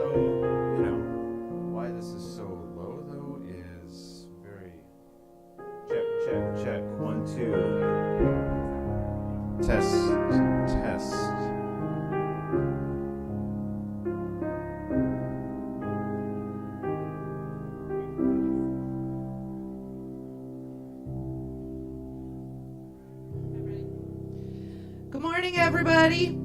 So, why this is so low though is very check. 1, 2. Test. Good morning, everybody.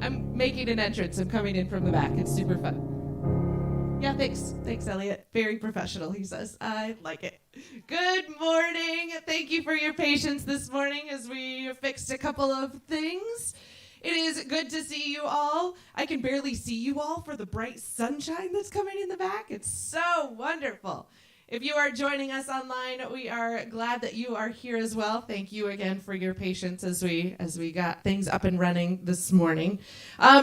I'm making an entrance. I'm coming in from the back. It's super fun. Yeah, thanks. Thanks, Elliot. Very professional, he says. I like it. Good morning. Thank you for your patience this morning as we fixed a couple of things. It is good to see you all. I can barely see you all for the bright sunshine that's coming in the back. It's so wonderful. If you are joining us online, we are glad that you are here as well. Thank you again for your patience as we got things up and running this morning.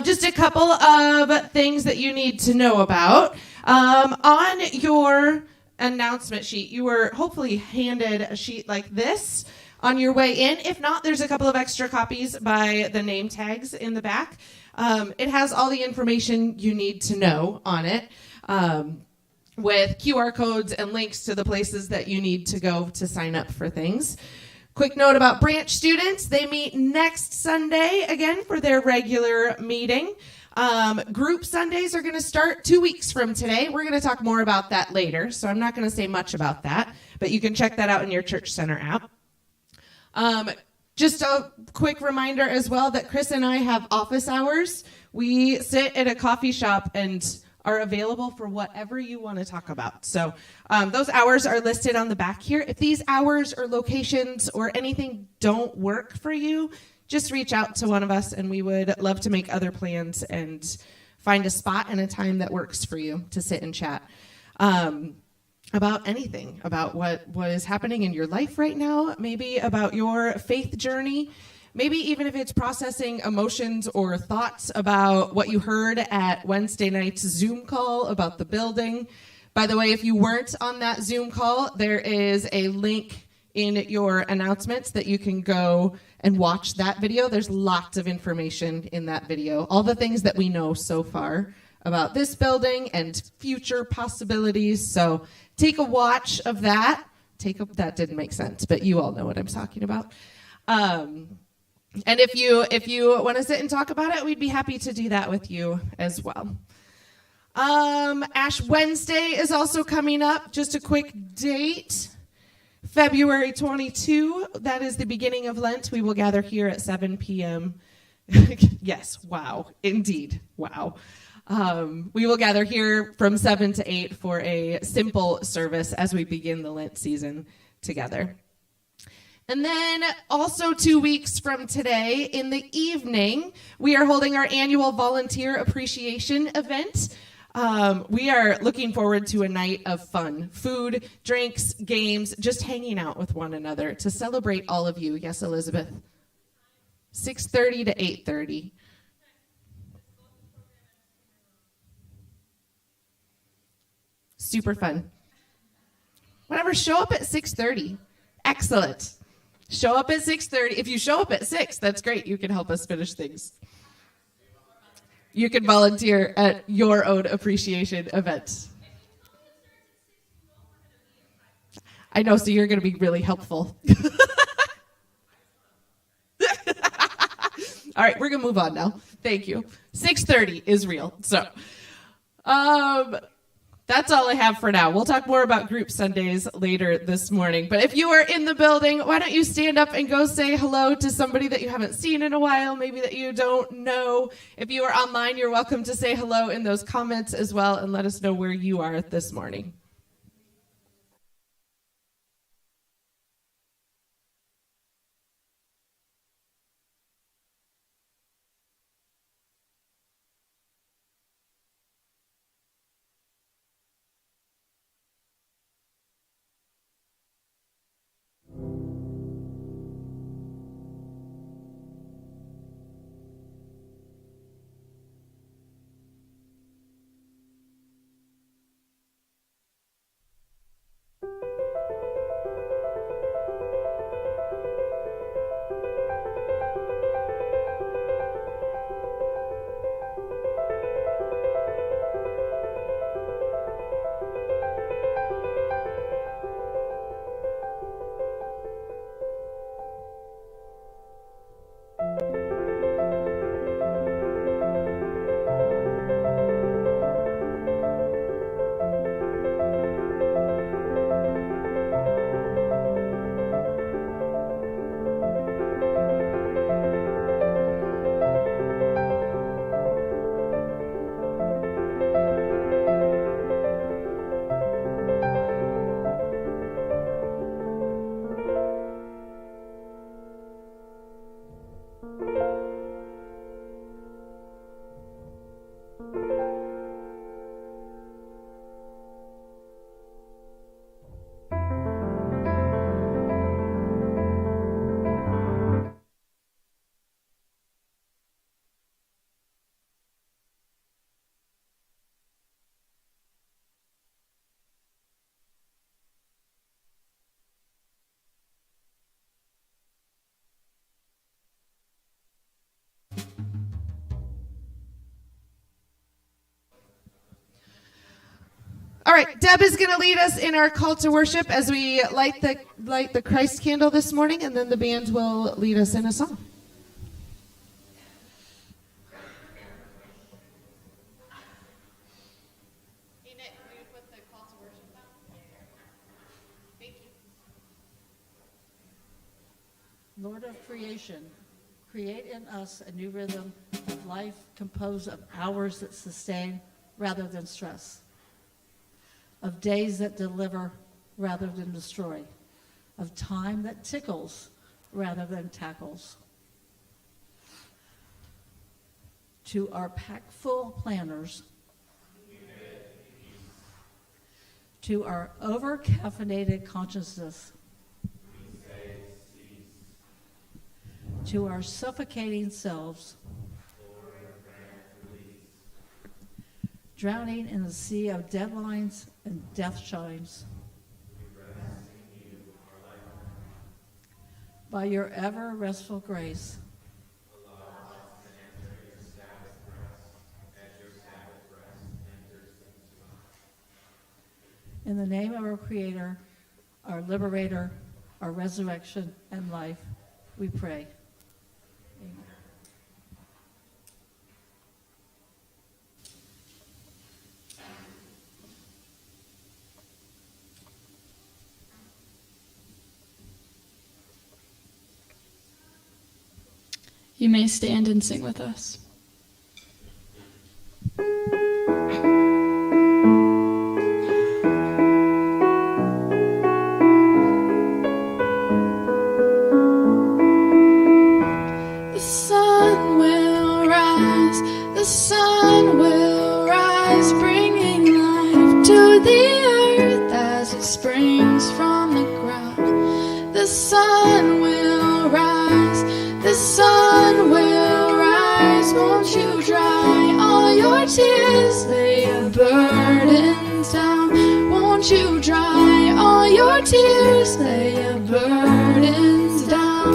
Just a couple of things that you need to know about. On your announcement sheet, you were hopefully handed a sheet like this on your way in. If not, there's a couple of extra copies by the name tags in the back. It has all the information you need to know on it. With QR codes and links to the places that you need to go to sign up for things. Quick note about branch students. They meet next Sunday again for their regular meeting. Group Sundays are going to start 2 weeks from today. We're going to talk more about that later, so I'm not going to say much about that, but you can check that out in your Church Center app. Just a quick reminder as well that Chris and I have office hours. We sit at a coffee shop and are available for whatever you want to talk about. So those hours are listed on the back here. If these hours or locations or anything don't work for you, just reach out to one of us and we would love to make other plans and find a spot and a time that works for you to sit and chat about anything, about what is happening in your life right now, maybe about your faith journey. Maybe even if it's processing emotions or thoughts about what you heard at Wednesday night's Zoom call about the building. By the way, if you weren't on that Zoom call, there is a link in your announcements that you can go and watch that video. There's lots of information in that video. All the things that we know so far about this building and future possibilities. So take a watch of that. That didn't make sense, but you all know what I'm talking about. And if you want to sit and talk about it, we'd be happy to do that with you as well. Ash Wednesday is also coming up. Just a quick date. February 22, that is the beginning of Lent. We will gather here at 7 p.m. Yes, wow, indeed, wow. We will gather here from 7 to 8 for a simple service as we begin the Lent season together. And then also 2 weeks from today in the evening, we are holding our annual volunteer appreciation event. We are looking forward to a night of fun, food, drinks, games, just hanging out with one another to celebrate all of you. Yes, Elizabeth? 6:30 to 8:30. Super fun. Whatever, show up at 6:30. Excellent. Show up at 6:30. If you show up at 6, that's great. You can help us finish things. You can volunteer at your own appreciation event. I know, so you're going to be really helpful. All right, we're going to move on now. Thank you. 6:30 is real. So, that's all I have for now. We'll talk more about Group Sundays later this morning. But if you are in the building, why don't you stand up and go say hello to somebody that you haven't seen in a while, maybe that you don't know. If you are online, you're welcome to say hello in those comments as well and let us know where you are this morning. All right, Deb is going to lead us in our call to worship as we light the Christ candle this morning, and then the band will lead us in a song. Hey, Nick, can you put the call to worship down? Thank you. Lord of creation, create in us a new rhythm of life composed of hours that sustain rather than stress, of days that deliver rather than destroy, of time that tickles rather than tackles. To our pack-full planners, to our over-caffeinated consciousness, to our suffocating selves, drowning in a sea of deadlines and death chimes. By your ever restful grace, in the name of our Creator, our Liberator, our resurrection and life, we pray. Amen. You may stand and sing with us. The sun will rise, the sun will rise, bringing life to the earth as it springs from the ground. The sun will rise, the sun will rise. Won't you dry all your tears, lay your burdens down? Won't you dry all your tears, lay your burdens down?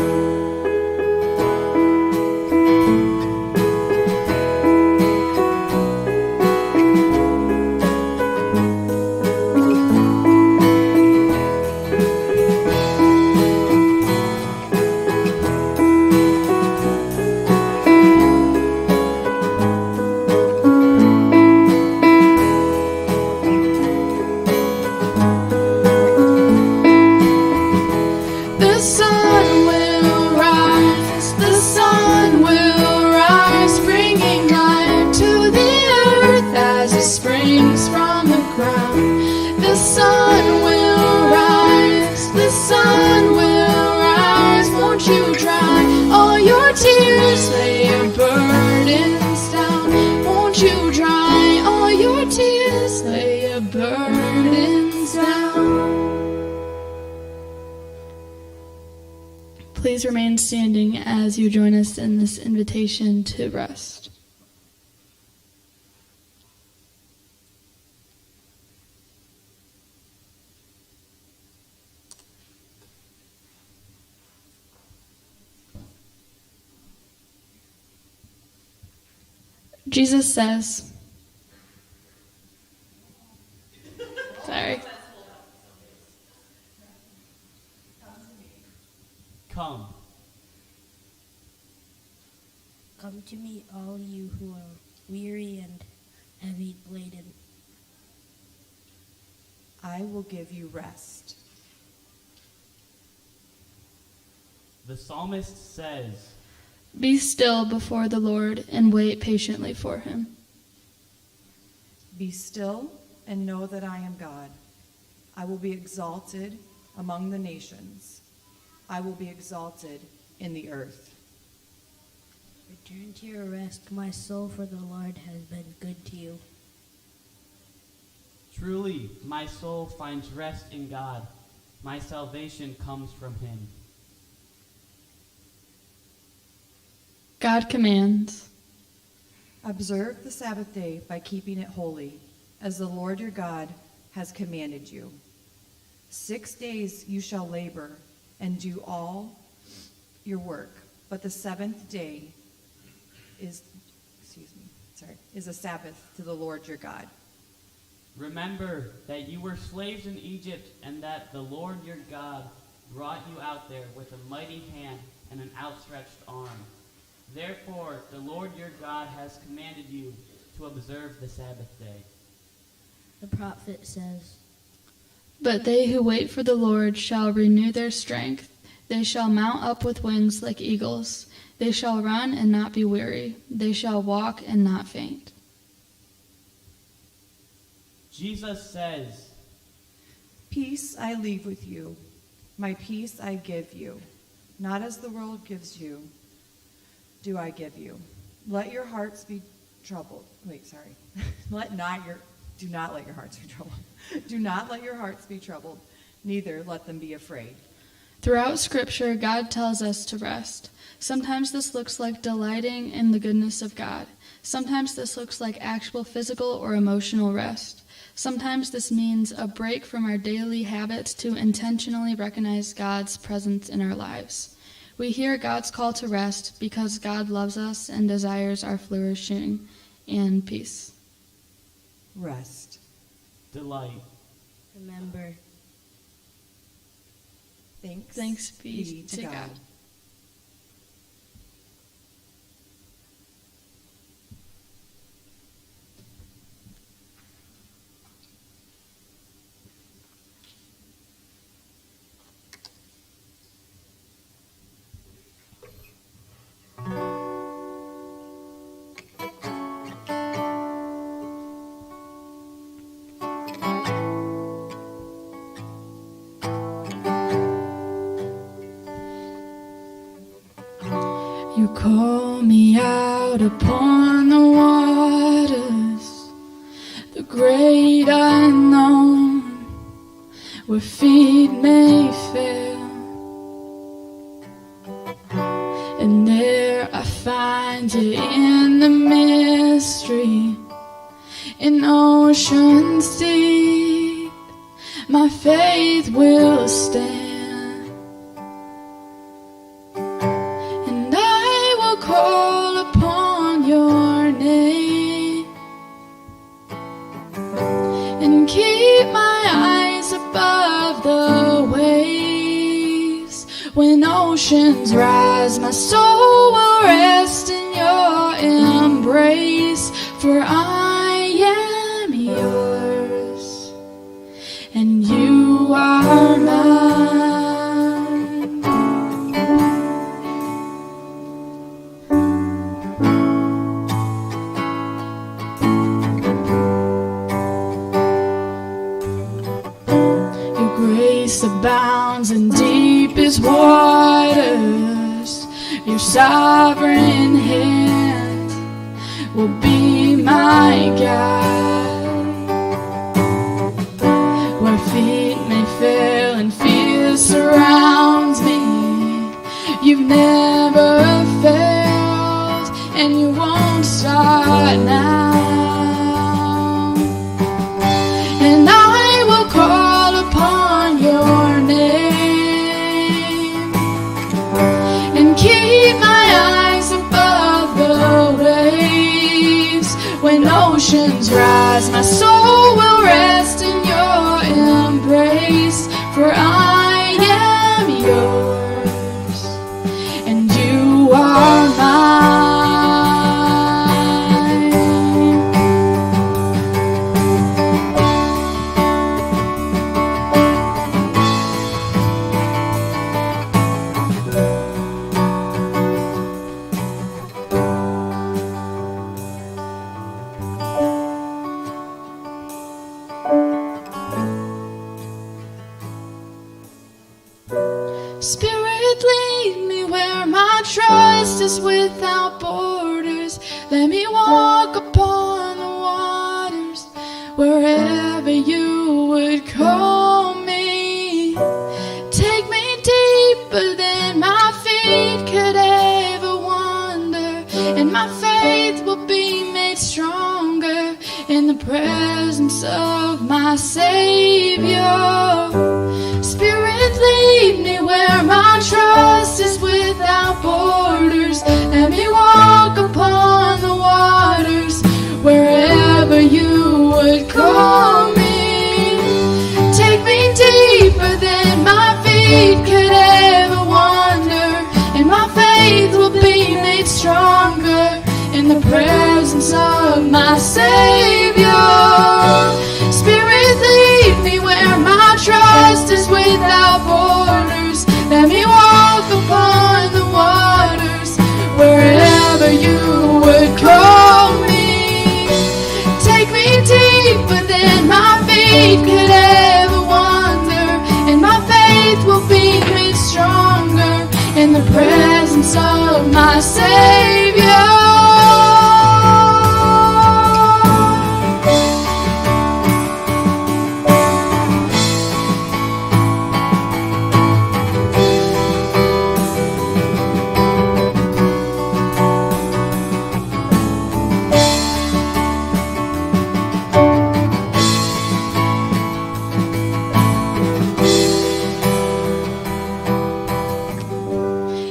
Please remain standing as you join us in this invitation to rest. Jesus says, sorry. Come. Come to me, all you who are weary and heavy laden. I will give you rest. The psalmist says, Be still before the Lord and wait patiently for him. Be still and know that I am God. I will be exalted among the nations. I will be exalted in the earth. Return to your rest, my soul, for the Lord has been good to you. Truly, my soul finds rest in God. My salvation comes from him. God commands, Observe the Sabbath day by keeping it holy, as the Lord your God has commanded you. 6 days you shall labor and do all your work, but the seventh day is a Sabbath to the Lord your God. Remember that you were slaves in Egypt, and that the Lord your God brought you out there with a mighty hand and an outstretched arm. Therefore, the Lord your God has commanded you to observe the Sabbath day. The prophet says, But they who wait for the Lord shall renew their strength. They shall mount up with wings like eagles. They shall run and not be weary. They shall walk and not faint. Jesus says, Peace I leave with you. My peace I give you. Not as the world gives you, do I give you. Let your hearts be troubled. Wait, sorry. Do not let your hearts be troubled. Do not let your hearts be troubled, neither let them be afraid. Throughout Scripture, God tells us to rest. Sometimes this looks like delighting in the goodness of God. Sometimes this looks like actual physical or emotional rest. Sometimes this means a break from our daily habits to intentionally recognize God's presence in our lives. We hear God's call to rest because God loves us and desires our flourishing and peace. Rest. delight. Remember. Thanks be to God. You call me out upon the waters, the great unknown, where feet may fail. And there I find you in the mystery, in oceans deep, my faith will stand. Call upon your name and keep my eyes above the waves. When oceans rise, my soul will rest in your embrace, for I am yours and you are mine. Abounds in deepest waters. Your sovereign hand will be my guide. Where feet may fail and fear surrounds me, you've never failed and you won't start now. And I will call upon your name and keep my eyes above the waves. When oceans rise, my soul will rest in your embrace, for I am yours and you are mine. Spirit, lead me where my trust is without borders. Let me walk upon the waters wherever you would call me. Take me deeper than my feet could ever wander, and my faith will be made stronger in the presence of my Savior. Spirit, lead me where my trust is without borders. Let me walk upon the waters wherever you would call me. feet could ever wander, and my faith will be made stronger in the presence of my Savior. Spirit, lead me where my trust is without borders. Let me walk upon the waters wherever you would call me. Take me deeper than my feet could ever wander, and my faith will be made stronger in the presence of my Savior.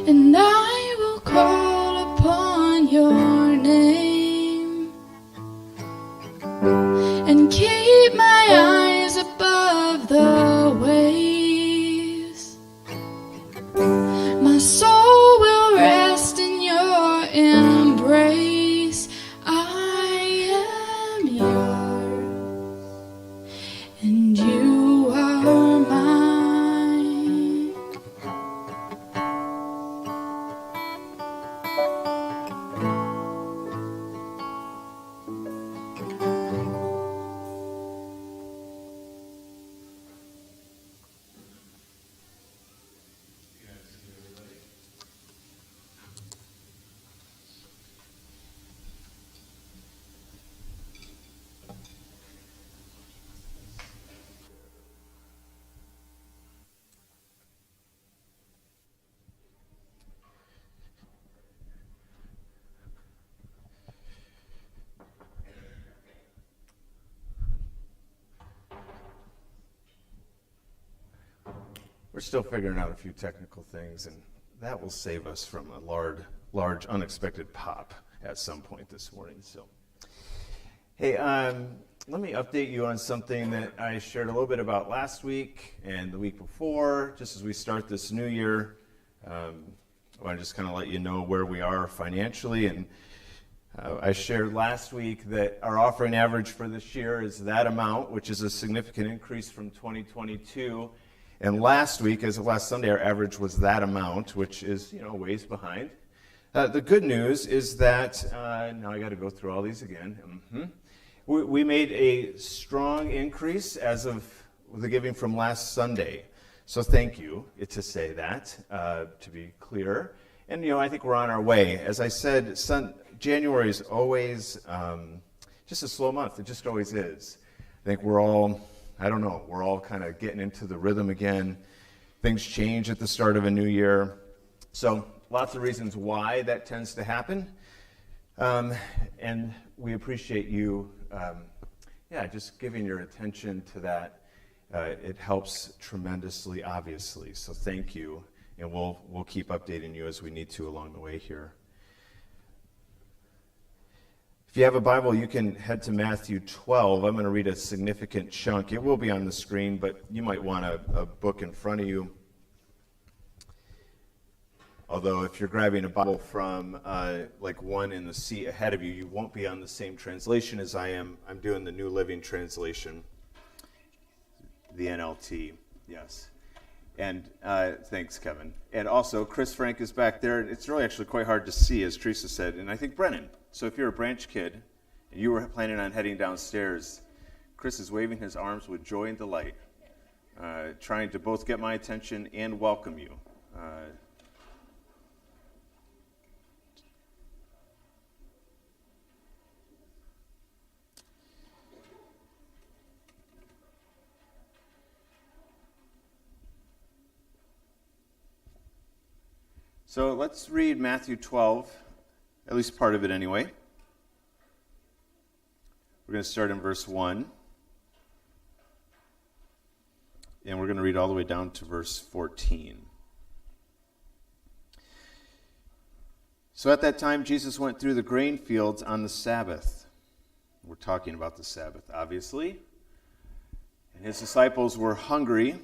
And I will call upon your name and keep my eyes above the waves. My soul will rest in your embrace. I am yours and you are mine. We're still figuring out a few technical things, and that will save us from a large unexpected pop at some point this morning. So, hey, let me update you on something that I shared a little bit about last week and the week before, just as we start this new year. I want to just kind of let you know where we are financially. And I shared last week that our offering average for this year is that amount, which is a significant increase from 2022. And last week, as of last Sunday, our average was that amount, which is, a ways behind. The good news is that, now I got to go through all these again. We made a strong increase as of the giving from last Sunday. So thank you to say that, to be clear. And, I think we're on our way. As I said, January is always just a slow month. It just always is. I think we're all kind of getting into the rhythm again. Things change at the start of a new year. So lots of reasons why that tends to happen. And we appreciate you, just giving your attention to that. It helps tremendously, obviously. So thank you. And we'll keep updating you as we need to along the way here. If you have a Bible, you can head to Matthew 12. I'm going to read a significant chunk. It will be on the screen, but you might want a book in front of you. Although if you're grabbing a Bible from one in the seat ahead of you, you won't be on the same translation as I am. I'm doing the New Living Translation, the NLT, yes. And thanks, Kevin. And also, Chris Frank is back there. It's really actually quite hard to see, as Teresa said, and I think Brennan. So if you're a branch kid and you were planning on heading downstairs, Chris is waving his arms with joy and delight, trying to both get my attention and welcome you. So let's read Matthew 12, at least part of it anyway. We're going to start in verse 1. And we're going to read all the way down to verse 14. So at that time, Jesus went through the grain fields on the Sabbath. We're talking about the Sabbath, obviously. And his disciples were hungry.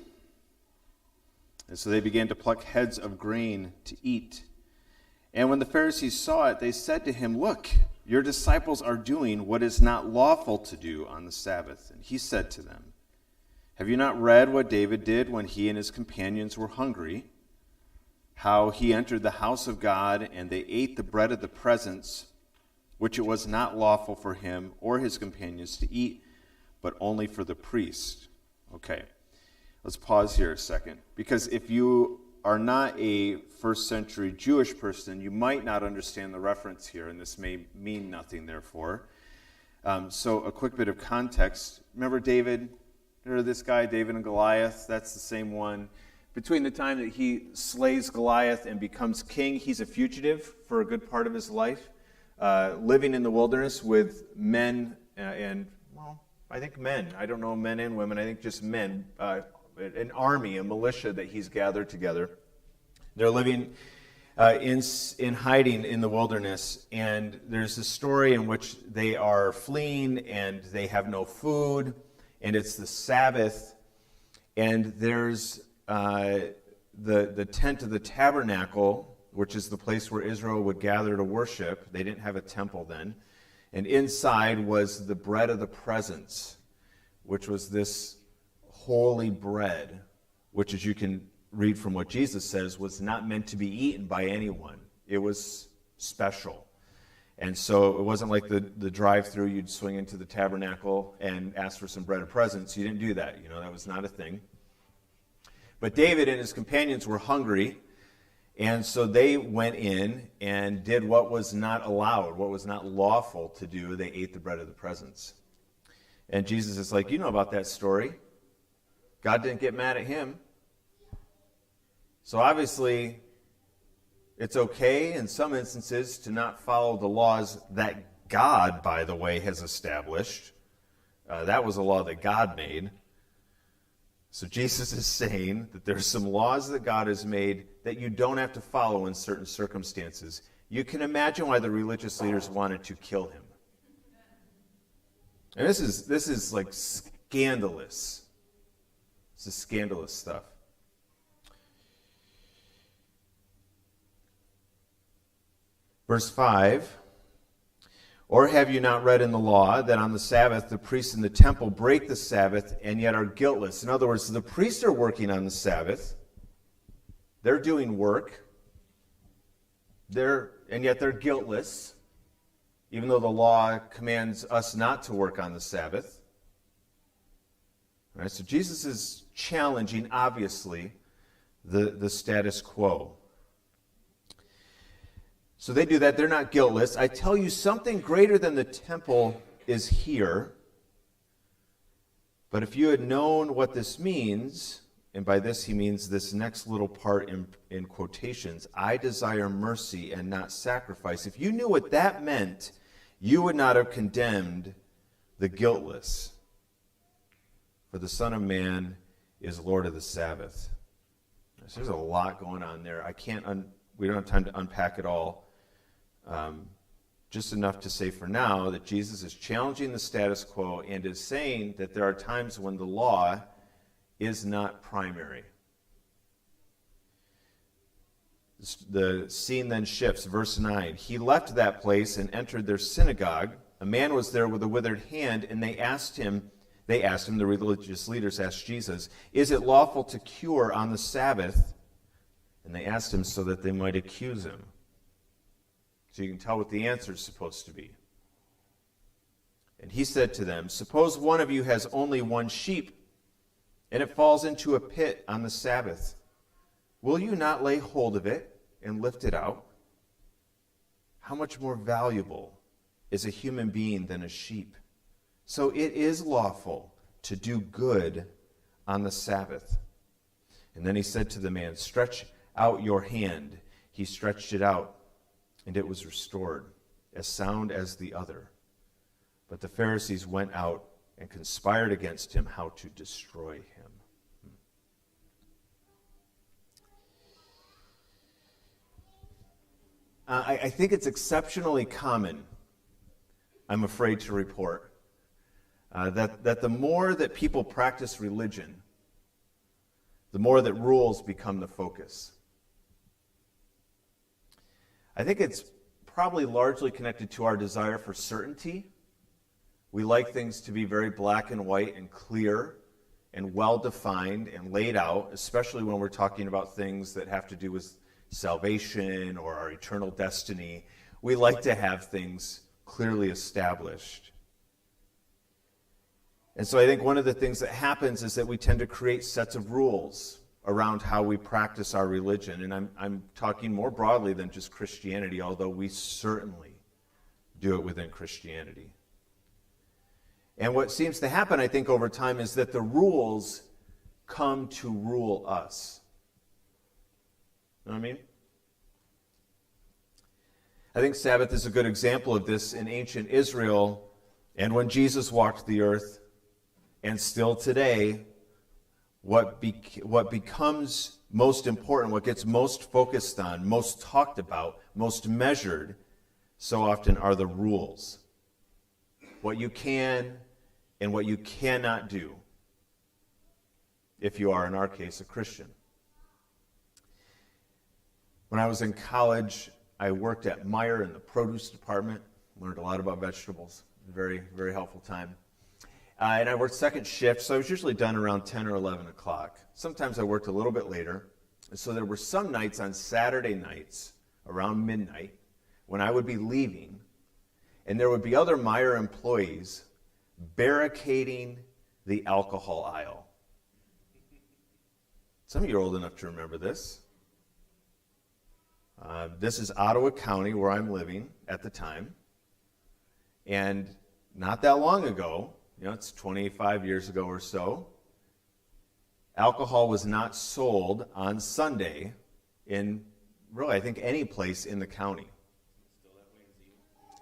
And so they began to pluck heads of grain to eat. And when the Pharisees saw it, they said to him, "Look, your disciples are doing what is not lawful to do on the Sabbath." And he said to them, "Have you not read what David did when he and his companions were hungry? How he entered the house of God, and they ate the bread of the presence, which it was not lawful for him or his companions to eat, but only for the priest." Okay, let's pause here a second, because if you are not a first century Jewish person, you might not understand the reference here, and this may mean nothing, therefore. So a quick bit of context. Remember David? Remember this guy, David and Goliath? That's the same one. Between the time that he slays Goliath and becomes king, he's a fugitive for a good part of his life, living in the wilderness with men I think men. I don't know men and women. I think just men. An army, a militia that he's gathered together. They're living in hiding in the wilderness, and there's a story in which they are fleeing and they have no food, and it's the Sabbath, and there's the tent of the tabernacle, which is the place where Israel would gather to worship. They didn't have a temple then. And inside was the bread of the presence, which was this holy bread, which, as you can read from what Jesus says, was not meant to be eaten by anyone. It was special. And so it wasn't like the drive-through, you'd swing into the tabernacle and ask for some bread of presence. You didn't do that. That was not a thing. But David and his companions were hungry, and so they went in and did what was not allowed, what was not lawful to do. They ate the bread of the presence. And Jesus is like, you know about that story. God didn't get mad at him. So obviously, it's okay in some instances to not follow the laws that God, by the way, has established. That was a law that God made. So Jesus is saying that there's some laws that God has made that you don't have to follow in certain circumstances. You can imagine why the religious leaders wanted to kill him. And this is like scandalous. This is scandalous stuff. Verse 5, "Or have you not read in the law that on the Sabbath the priests in the temple break the Sabbath and yet are guiltless?" In other words, the priests are working on the Sabbath. They're doing work. And yet they're guiltless, even though the law commands us not to work on the Sabbath. All right, so Jesus is challenging, obviously, the status quo. So they do that. They're not guiltless. "I tell you, something greater than the temple is here. But if you had known what this means," and by this he means this next little part in quotations, "I desire mercy and not sacrifice." If you knew what that meant, you would not have condemned the guiltless. For the Son of Man is Lord of the Sabbath. So there's a lot going on there. We don't have time to unpack it all. Just enough to say for now that Jesus is challenging the status quo and is saying that there are times when the law is not primary. The scene then shifts. Verse 9, "He left that place and entered their synagogue. A man was there with a withered hand, and they asked him, the religious leaders asked Jesus, 'Is it lawful to cure on the Sabbath?' And they asked him so that they might accuse him." So you can tell what the answer is supposed to be. "And he said to them, 'Suppose one of you has only one sheep, and it falls into a pit on the Sabbath. Will you not lay hold of it and lift it out? How much more valuable is a human being than a sheep? So it is lawful to do good on the Sabbath.' And then he said to the man, 'Stretch out your hand.' He stretched it out, and it was restored, as sound as the other. But the Pharisees went out and conspired against him how to destroy him." I think it's exceptionally common, I'm afraid to report, that the more that people practice religion, the more that rules become the focus. I think it's probably largely connected to our desire for certainty. We like things to be very black and white and clear and well-defined and laid out, especially when we're talking about things that have to do with salvation or our eternal destiny. We like to have things clearly established. And so I think one of the things that happens is that we tend to create sets of rules around how we practice our religion. And I'm talking more broadly than just Christianity, although we certainly do it within Christianity. And what seems to happen, I think, over time is that the rules come to rule us. You know what I mean? I think Sabbath is a good example of this in ancient Israel, and when Jesus walked the earth, and still today, what becomes most important, what gets most focused on, most talked about, most measured, so often are the rules. What you can and what you cannot do, if you are, in our case, a Christian. When I was in college, I worked at Meijer in the produce department, learned a lot about vegetables, very, very helpful time. And I worked second shift, so I was usually done around 10 or 11 o'clock. Sometimes I worked a little bit later. So there were some nights on Saturday nights around midnight when I would be leaving, and there would be other Meijer employees barricading the alcohol aisle. Some of you are old enough to remember this. This is Ottawa County, where I'm living at the time. And not that long ago, it's 25 years ago or so, alcohol was not sold on Sunday in, really, I think any place in the county.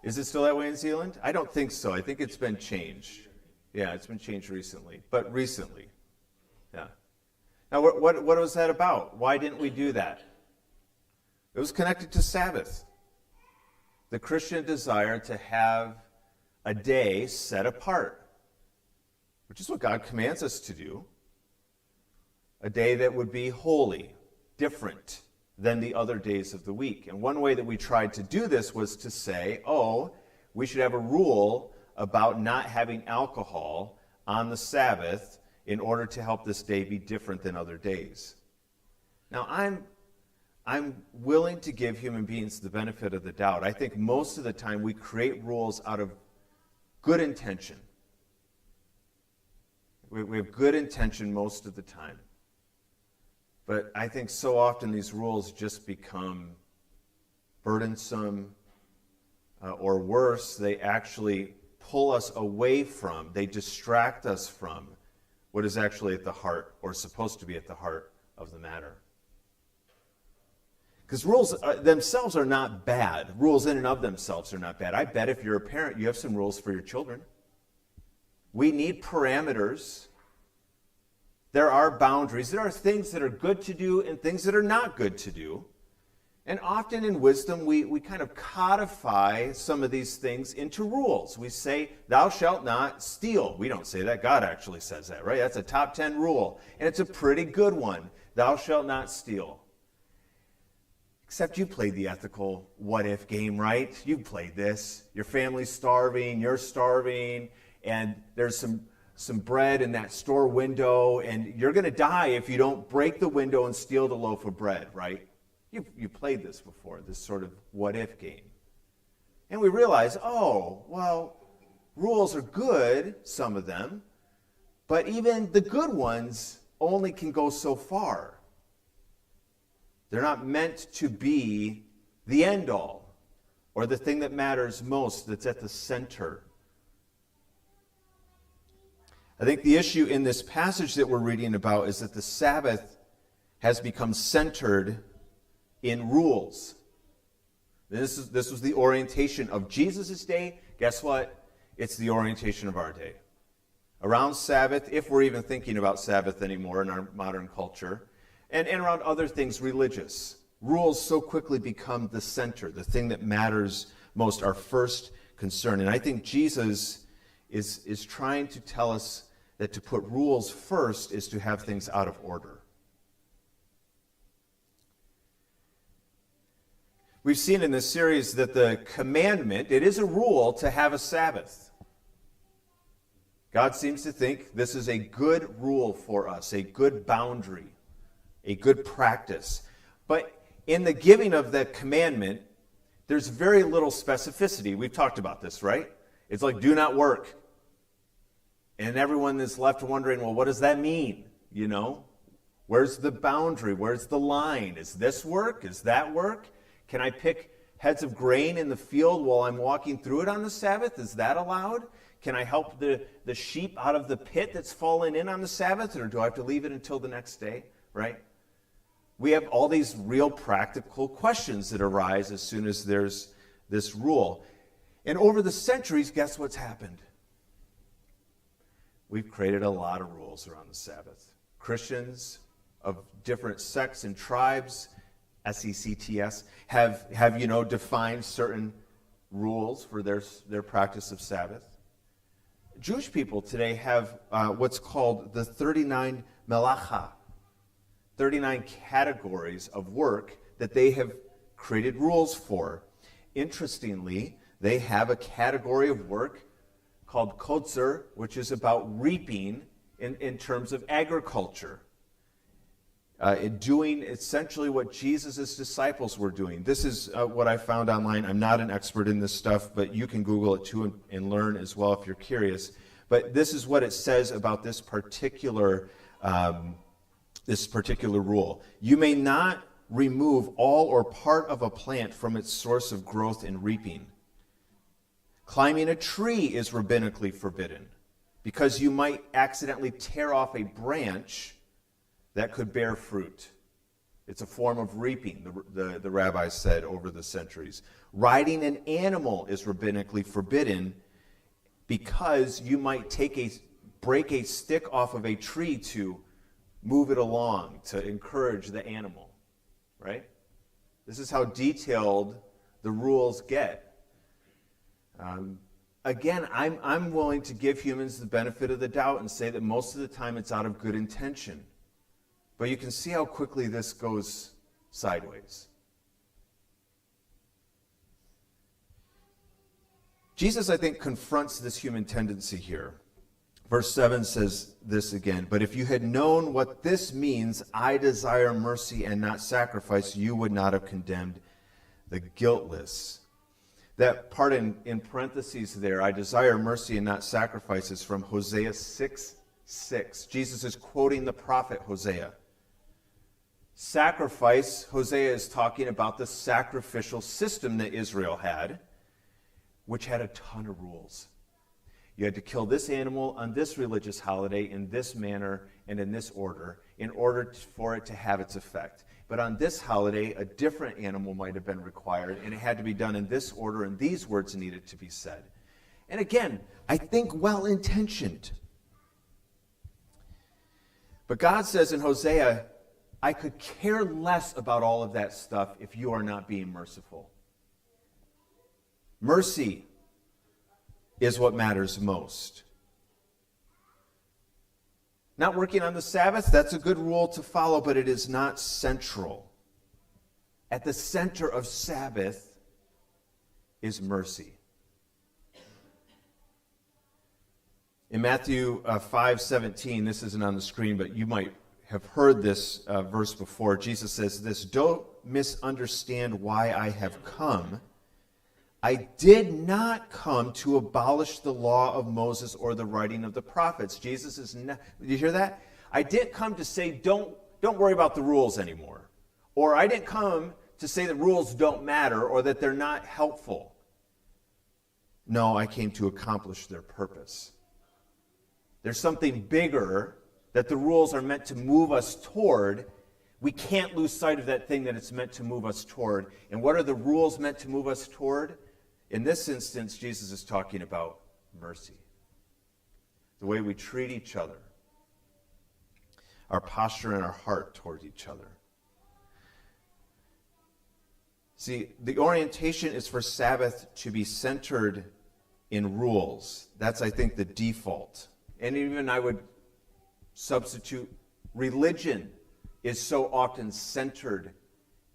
Is it still that way in Zeeland? I don't think so. I think it's been changed. Yeah, it's been changed recently, but recently. Yeah. Now, what was that about? Why didn't we do that? It was connected to Sabbath. The Christian desire to have a day set apart, which is what God commands us to do. A day that would be holy, different than the other days of the week. And one way that we tried to do this was to say, we should have a rule about not having alcohol on the Sabbath in order to help this day be different than other days. Now, I'm willing to give human beings the benefit of the doubt. I think most of the time we create rules out of good intention. We have good intention most of the time. But I think so often these rules just become burdensome, or worse, they actually pull us away from, they distract us from what is actually at the heart, or supposed to be at the heart of the matter. Because rules themselves are not bad. Rules in and of themselves are not bad. I bet if you're a parent, you have some rules for your children. We need parameters. There are boundaries. There are things that are good to do and things that are not good to do. And often in wisdom, we kind of codify some of these things into rules. We say, thou shalt not steal. We don't say that. God actually says that, right? That's a top 10 rule. And it's a pretty good one. Thou shalt not steal. Except you played the ethical what-if game, right? You played this. Your family's starving, you're starving, and there's some bread in that store window, and you're going to die if you don't break the window and steal the loaf of bread, right? You played this before, this sort of what-if game. And we realize, rules are good, some of them, but even the good ones only can go so far. They're not meant to be the end-all, or the thing that matters most, that's at the center. I think the issue in this passage that we're reading about is that the Sabbath has become centered in rules. This was the orientation of Jesus' day. Guess what? It's the orientation of our day. Around Sabbath, if we're even thinking about Sabbath anymore in our modern culture, and around other things religious, rules so quickly become the center, the thing that matters most, our first concern. And I think Jesus is trying to tell us that to put rules first is to have things out of order. We've seen in this series that the commandment, it is a rule to have a Sabbath. God seems to think this is a good rule for us, a good boundary, a good practice. But in the giving of that commandment, there's very little specificity. We've talked about this, right? It's like, do not work. And everyone is left wondering, well, what does that mean? You know? Where's the boundary? Where's the line? Is this work? Is that work? Can I pick heads of grain in the field while I'm walking through it on the Sabbath? Is that allowed? Can I help the sheep out of the pit that's fallen in on the Sabbath? Or do I have to leave it until the next day? Right? We have all these real practical questions that arise as soon as there's this rule. And over the centuries, guess what's happened? We've created a lot of rules around the Sabbath. Christians of different sects and tribes, SECTS, have defined certain rules for their practice of Sabbath. Jewish people today have what's called the 39 melacha, 39 categories of work that they have created rules for. Interestingly, they have a category of work called kotzer, which is about reaping in terms of agriculture. Doing essentially what Jesus' disciples were doing. This is what I found online. I'm not an expert in this stuff, but you can Google it too and learn as well if you're curious. But this is what it says about this particular rule. You may not remove all or part of a plant from its source of growth and reaping. Climbing a tree is rabbinically forbidden because you might accidentally tear off a branch that could bear fruit. It's a form of reaping, the rabbis said over the centuries. Riding an animal is rabbinically forbidden because you might break a stick off of a tree to move it along, to encourage the animal, right? This is how detailed the rules get. Again, I'm willing to give humans the benefit of the doubt and say that most of the time it's out of good intention. But you can see how quickly this goes sideways. Jesus, I think, confronts this human tendency here. Verse 7 says this again, but if you had known what this means, I desire mercy and not sacrifice, you would not have condemned the guiltless. That part in parentheses there, I desire mercy and not sacrifice, is from Hosea 6:6. Jesus is quoting the prophet Hosea. Sacrifice, Hosea is talking about the sacrificial system that Israel had, which had a ton of rules. You had to kill this animal on this religious holiday in this manner and in this order in order for it to have its effect. But on this holiday, a different animal might have been required, and it had to be done in this order, and these words needed to be said. And again, I think well-intentioned. But God says in Hosea, I could care less about all of that stuff if you are not being merciful. Mercy is what matters most. Not working on the Sabbath, that's a good rule to follow, but it is not central. At the center of Sabbath is mercy. In Matthew 5:17, this isn't on the screen, but you might have heard this verse before. Jesus says this, don't misunderstand why I have come. I did not come to abolish the law of Moses or the writing of the prophets. Jesus is not, did you hear that? I didn't come to say don't worry about the rules anymore. Or I didn't come to say that rules don't matter or that they're not helpful. No, I came to accomplish their purpose. There's something bigger that the rules are meant to move us toward. We can't lose sight of that thing that it's meant to move us toward. And what are the rules meant to move us toward? In this instance, Jesus is talking about mercy. The way we treat each other. Our posture and our heart towards each other. See, the orientation is for Sabbath to be centered in rules. That's, I think, the default. And even I would substitute religion is so often centered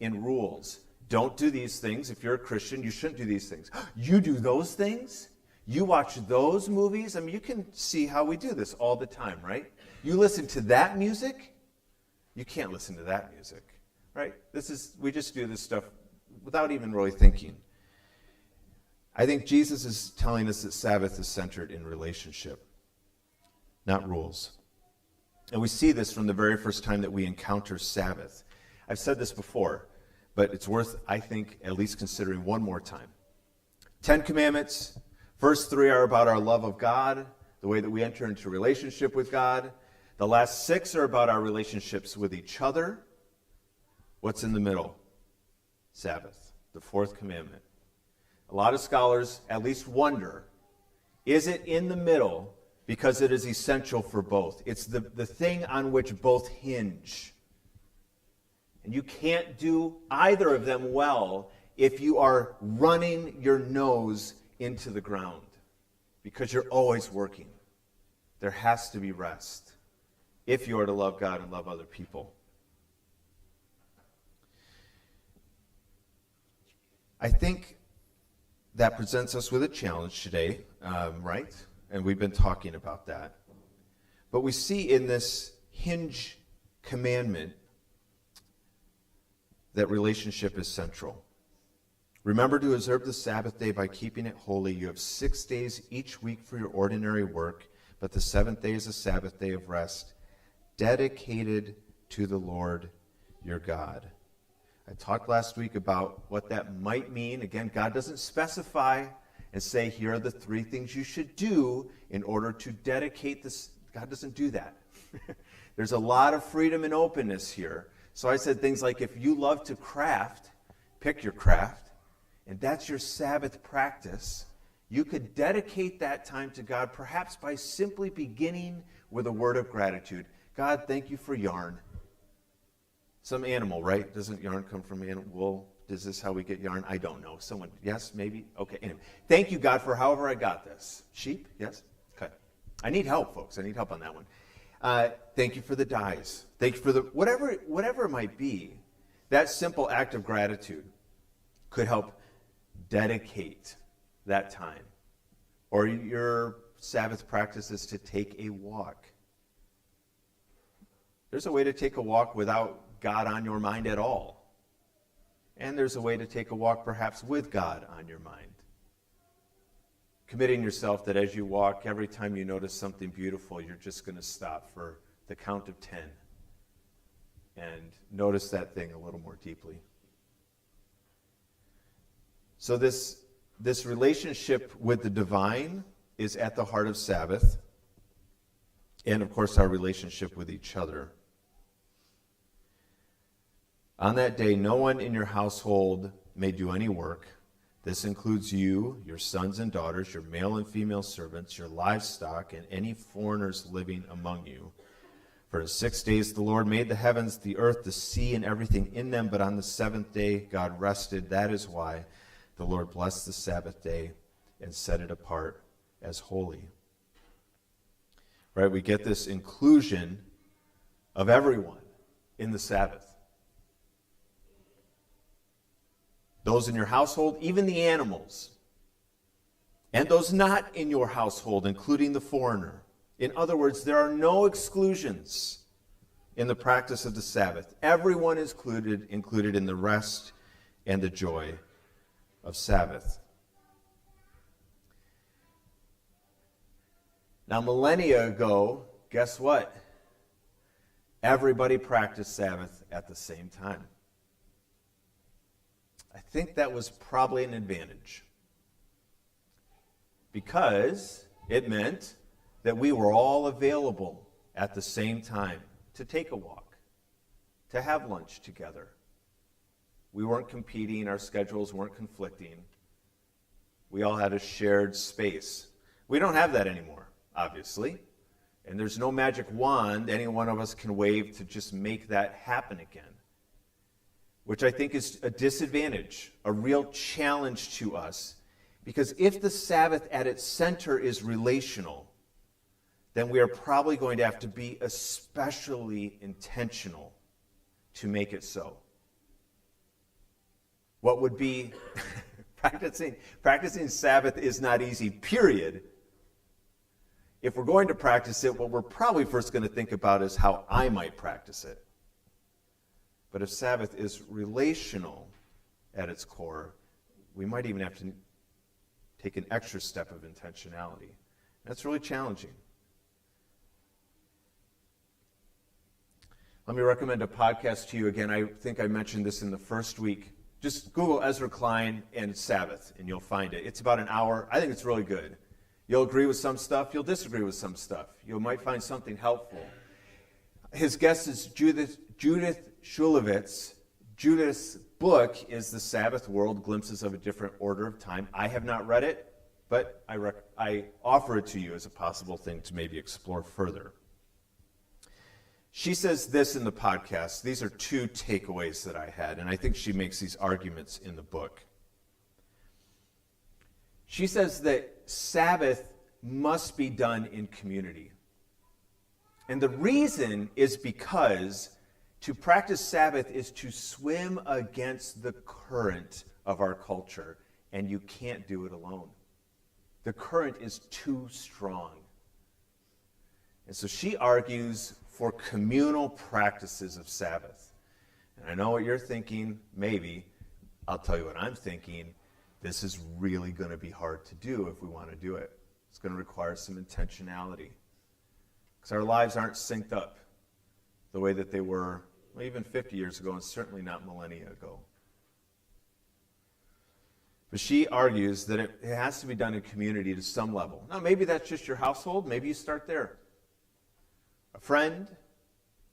in rules. don't do these things. If you're a Christian, you shouldn't do these things. You do those things? You watch those movies? I mean, you can see how we do this all the time, right? You listen to that music? You can't listen to that music, right? We just do this stuff without even really thinking. I think Jesus is telling us that Sabbath is centered in relationship, not rules. And we see this from the very first time that we encounter Sabbath. I've said this before, but it's worth, I think, at least considering one more time. 10 Commandments, first 3 are about our love of God, the way that we enter into relationship with God. The last 6 are about our relationships with each other. What's in the middle? Sabbath, the 4th commandment. A lot of scholars at least wonder, is it in the middle because it is essential for both? It's the thing on which both hinge. And you can't do either of them well if you are running your nose into the ground because you're always working. There has to be rest if you are to love God and love other people. I think that presents us with a challenge today, right? And we've been talking about that. But we see in this hinge commandment that relationship is central. Remember to observe the Sabbath day by keeping it holy. You have 6 days each week for your ordinary work, but the 7th day is a Sabbath day of rest, dedicated to the Lord your God. I talked last week about what that might mean. Again, God doesn't specify and say, here are the 3 things you should do in order to dedicate this. God doesn't do that. There's a lot of freedom and openness here. So I said things like, if you love to craft, pick your craft, and that's your Sabbath practice, you could dedicate that time to God, perhaps by simply beginning with a word of gratitude. God, thank you for yarn. Some animal, right? Doesn't yarn come from wool? Is this how we get yarn? I don't know. Someone, yes, maybe? Okay, anyway. Thank you, God, for however I got this. Sheep? Yes? Okay. I need help, folks. I need help on that one. Thank you for the dyes. Thank you for the, whatever it might be, that simple act of gratitude could help dedicate that time. Or your Sabbath practice is to take a walk. There's a way to take a walk without God on your mind at all. And there's a way to take a walk perhaps with God on your mind. Committing yourself that as you walk, every time you notice something beautiful, you're just going to stop for the count of 10 and notice that thing a little more deeply. So this relationship with the divine is at the heart of Sabbath, and of course our relationship with each other. On that day, no one in your household may do any work. This includes you, your sons and daughters, your male and female servants, your livestock, and any foreigners living among you. For in 6 days the Lord made the heavens, the earth, the sea, and everything in them, but on the 7th day God rested. That is why the Lord blessed the Sabbath day and set it apart as holy. Right? We get this inclusion of everyone in the Sabbath. Those in your household, even the animals, and those not in your household, including the foreigner. In other words, there are no exclusions in the practice of the Sabbath. Everyone is included in the rest and the joy of Sabbath. Now, millennia ago, guess what? Everybody practiced Sabbath at the same time. I think that was probably an advantage because it meant that we were all available at the same time to take a walk, to have lunch together. We weren't competing, our schedules weren't conflicting. We all had a shared space. We don't have that anymore, obviously, and there's no magic wand any one of us can wave to just make that happen again, which I think is a disadvantage, a real challenge to us. Because if the Sabbath at its center is relational, then we are probably going to have to be especially intentional to make it so. what would be practicing Sabbath is not easy, period. If we're going to practice it, what we're probably first going to think about is how I might practice it. But if Sabbath is relational at its core, we might even have to take an extra step of intentionality. That's really challenging. Let me recommend a podcast to you again. I think I mentioned this in the first week. Just Google Ezra Klein and Sabbath, and you'll find it. It's about an hour. I think it's really good. You'll agree with some stuff. You'll disagree with some stuff. You might find something helpful. His guest is Judith Shulevitz. Judith's book is The Sabbath World, Glimpses of a Different Order of Time. I have not read it, but I offer it to you as a possible thing to maybe explore further. She says this in the podcast. These are two takeaways that I had, and I think she makes these arguments in the book. She says that Sabbath must be done in community. And the reason is because to practice Sabbath is to swim against the current of our culture, and you can't do it alone. The current is too strong. And so she argues for communal practices of Sabbath. And I know what you're thinking, maybe. I'll tell you what I'm thinking. This is really going to be hard to do if we want to do it. It's going to require some intentionality. Because our lives aren't synced up the way that they were even 50 years ago, and certainly not millennia ago. But she argues that it has to be done in community to some level. Now, maybe that's just your household. Maybe you start there. A friend,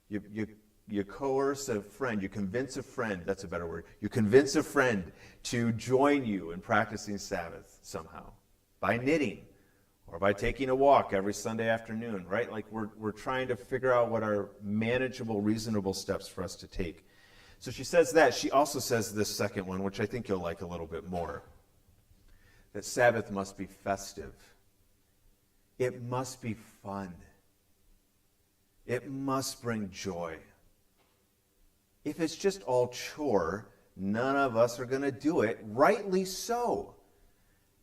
you coerce a friend, you convince a friend, that's a better word, you convince a friend to join you in practicing Sabbath somehow, by knitting, or by taking a walk every Sunday afternoon, right? Like we're trying to figure out what are manageable, reasonable steps for us to take. So she says that. She also says this second one, which I think you'll like a little bit more, that Sabbath must be festive. It must be fun. It must bring joy. If it's just all chore, none of us are going to do it, rightly so.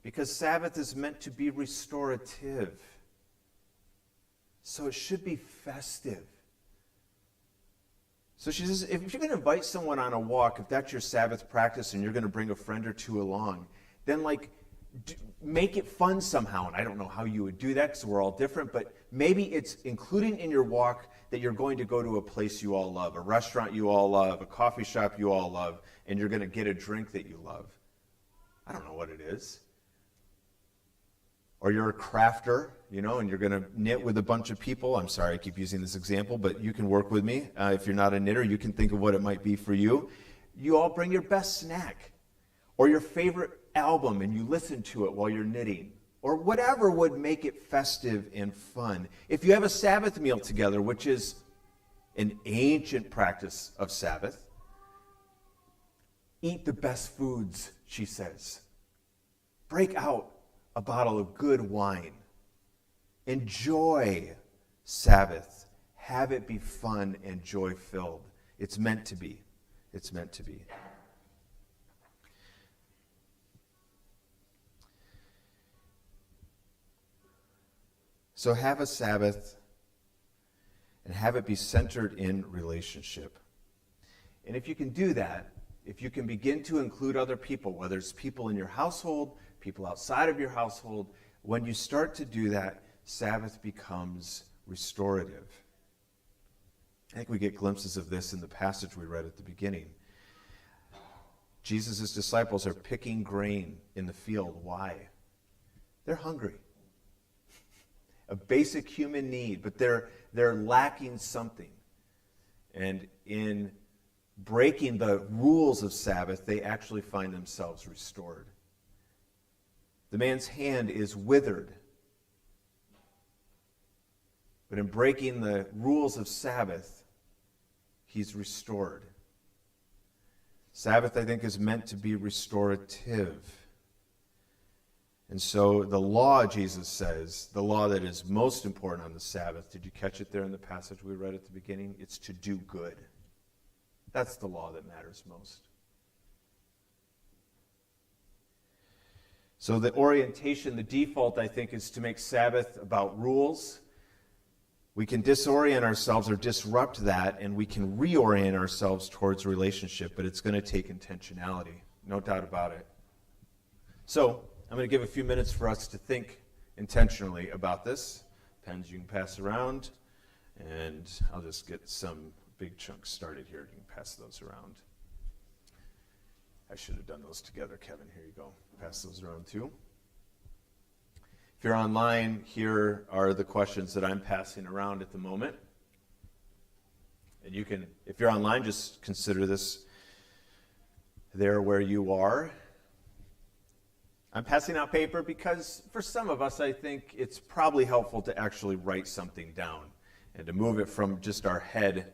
Because Sabbath is meant to be restorative. So it should be festive. So she says, if you're going to invite someone on a walk, if that's your Sabbath practice and you're going to bring a friend or two along, then make it fun somehow. And I don't know how you would do that because we're all different, but maybe it's including in your walk that you're going to go to a place you all love, a restaurant you all love, a coffee shop you all love, and you're going to get a drink that you love. I don't know what it is. Or you're a crafter, and you're going to knit with a bunch of people. I'm sorry I keep using this example, but you can work with me. If you're not a knitter, you can think of what it might be for you. You all bring your best snack or your favorite album and you listen to it while you're knitting, or whatever would make it festive and fun. If you have a Sabbath meal together, which is an ancient practice of Sabbath, eat the best foods, she says. Break out a bottle of good wine. Enjoy Sabbath. Have it be fun and joy-filled. It's meant to be. It's meant to be. So have a Sabbath and have it be centered in relationship. And if you can do that, if you can begin to include other people, whether it's people in your household, people outside of your household, when you start to do that, Sabbath becomes restorative. I think we get glimpses of this in the passage we read at the beginning. Jesus' disciples are picking grain in the field. Why? They're hungry. A basic human need, but they're lacking something. And in breaking the rules of Sabbath, they actually find themselves restored. The man's hand is withered. But in breaking the rules of Sabbath, he's restored. Sabbath, I think, is meant to be restorative. And so the law, Jesus says, the law that is most important on the Sabbath, did you catch it there in the passage we read at the beginning? It's to do good. That's the law that matters most. So the orientation, the default, I think, is to make Sabbath about rules. We can disorient ourselves or disrupt that, and we can reorient ourselves towards relationship, but it's going to take intentionality, no doubt about it. So I'm going to give a few minutes for us to think intentionally about this. Pens you can pass around, and I'll just get some big chunks started here. You can pass those around. I should have done those together, Kevin. Here you go. Pass those around too. If you're online, here are the questions that I'm passing around at the moment. And you can, if you're online, just consider this there where you are. I'm passing out paper because for some of us, I think it's probably helpful to actually write something down and to move it from just our head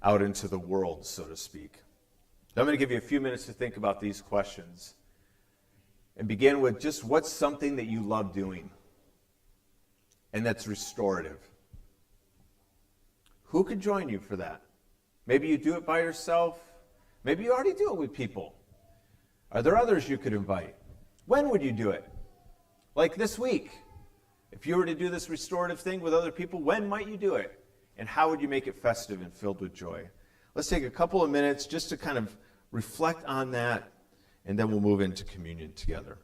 out into the world, so to speak. So I'm going to give you a few minutes to think about these questions and begin with just what's something that you love doing and that's restorative. Who could join you for that? Maybe you do it by yourself. Maybe you already do it with people. Are there others you could invite? When would you do it? Like this week. If you were to do this restorative thing with other people, when might you do it? And how would you make it festive and filled with joy? Let's take a couple of minutes just to kind of reflect on that, and then we'll move into communion together.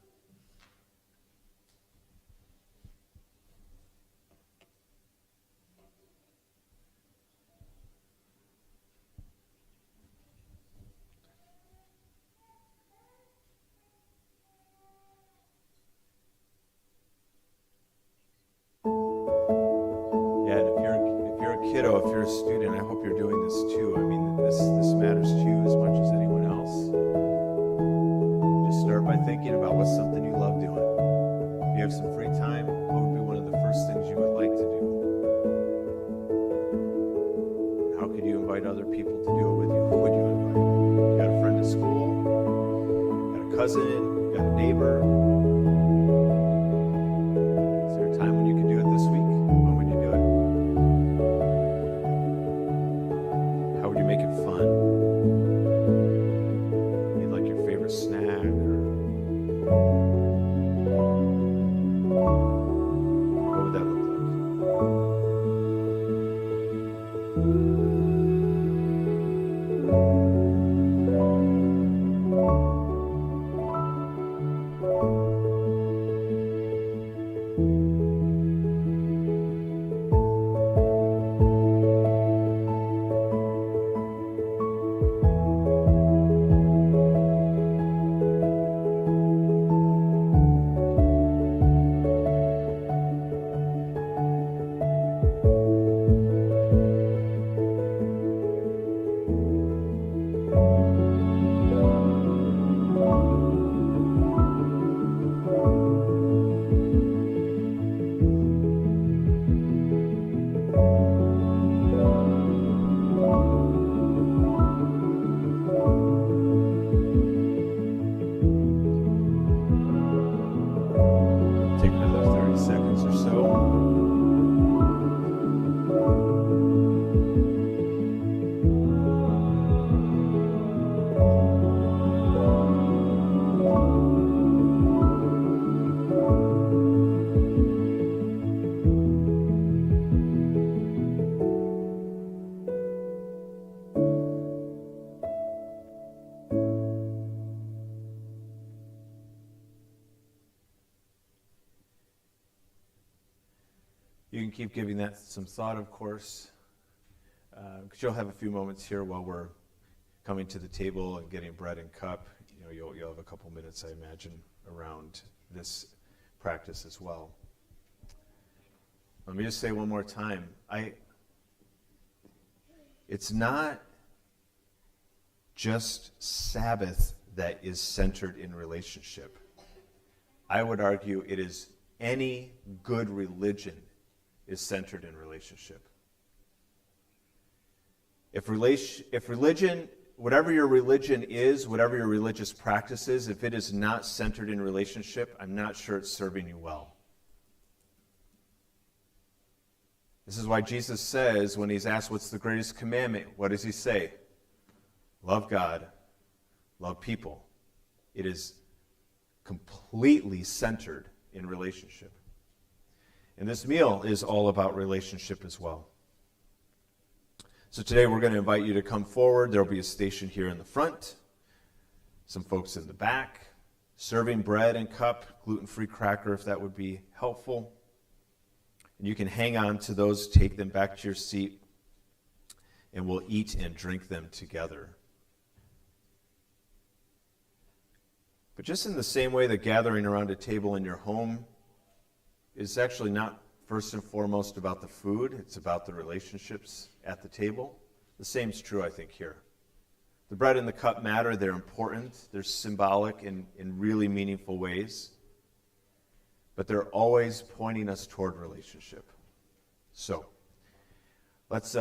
Yeah, and if you're a kiddo, if you're a student, I hope you're doing this too. I mean, this matters to you as much as anyone else. Just start by thinking about what's something you love doing. If you have some free time, what would be one of the first things you would like to do? How could you invite other people to do it with you? Who would you invite? You got a friend at school? You got a cousin? You got a neighbor? Is there a time when you can do it this week? When would you do it? How would you make it fun? You'd like your favorite snack, or what would that look like? Take another 30 seconds or so. You can keep giving that some thought, of course, because you'll have a few moments here while we're coming to the table and getting bread and cup. You know, you'll have a couple minutes, I imagine, around this practice as well. Let me just say one more time, it's not just Sabbath that is centered in relationship. I would argue it is any good religion is centered in relationship. If religion, whatever your religion is, whatever your religious practice is, if it is not centered in relationship, I'm not sure it's serving you well. This is why Jesus says, when he's asked what's the greatest commandment, what does he say? Love God, love people. It is completely centered in relationship. And this meal is all about relationship as well. So today we're going to invite you to come forward. There will be a station here in the front, some folks in the back, serving bread and cup, gluten-free cracker if that would be helpful. And you can hang on to those, take them back to your seat, and we'll eat and drink them together. But just in the same way that gathering around a table in your home is actually not first and foremost about the food, it's about the relationships at the table. The same is true, I think, here. The bread and the cup matter, they're important, they're symbolic in really meaningful ways, but they're always pointing us toward relationship. So, let's